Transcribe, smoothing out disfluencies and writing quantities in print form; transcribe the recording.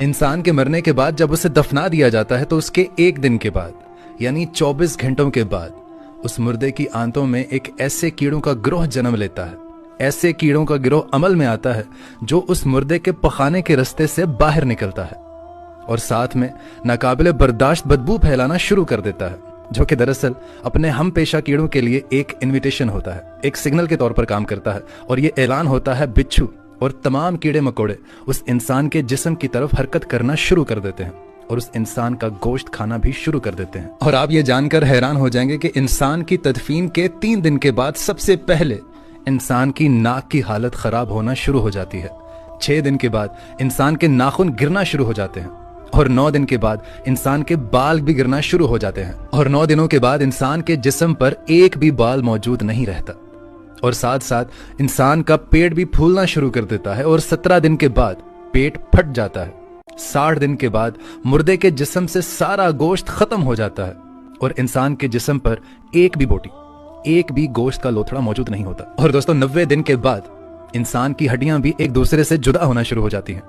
इंसान के मरने के बाद जब उसे दफना दिया जाता है तो उसके एक दिन के बाद यानी 24 घंटों के बाद उस मुर्दे की आंतों में एक ऐसे कीड़ों का गिरोह जन्म लेता है। ऐसे कीड़ों का गिरोह अमल में आता है जो उस मुर्दे के पखाने के रास्ते से बाहर निकलता है और साथ में नाकाबिले बर्दाश्त बदबू फैलाना शुरू कर देता है, जो कि दरअसल अपने हम पेशा कीड़ों के लिए एक इनविटेशन होता है, एक सिग्नल के तौर पर काम करता है। और ये ऐलान होता है बिच्छू और तमाम कीड़े मकोड़े उस इंसान के जिस्म की तरफ हरकत करना शुरू कर देते हैं और उस इंसान का गोश्त खाना भी शुरू कर देते हैं। और आप ये जानकर हैरान हो जाएंगे कि इंसान की तदफीन के 3 दिन के बाद सबसे पहले इंसान की नाक की हालत खराब होना शुरू हो जाती है। 6 दिन के बाद इंसान के नाखून गिरना शुरू हो जाते हैं और 9 दिन के बाद इंसान के बाल भी गिरना शुरू हो जाते हैं और 9 दिनों के बाद इंसान के जिस्म पर एक भी बाल मौजूद नहीं रहता और साथ साथ इंसान का पेट भी फूलना शुरू कर देता है और 17 दिन के बाद पेट फट जाता है। 60 दिन के बाद मुर्दे के जिस्म से सारा गोश्त खत्म हो जाता है और इंसान के जिस्म पर एक भी बोटी, एक भी गोश्त का लोथड़ा मौजूद नहीं होता। और दोस्तों 90 दिन के बाद इंसान की हड्डियां भी एक दूसरे से जुदा होना शुरू हो जाती हैं।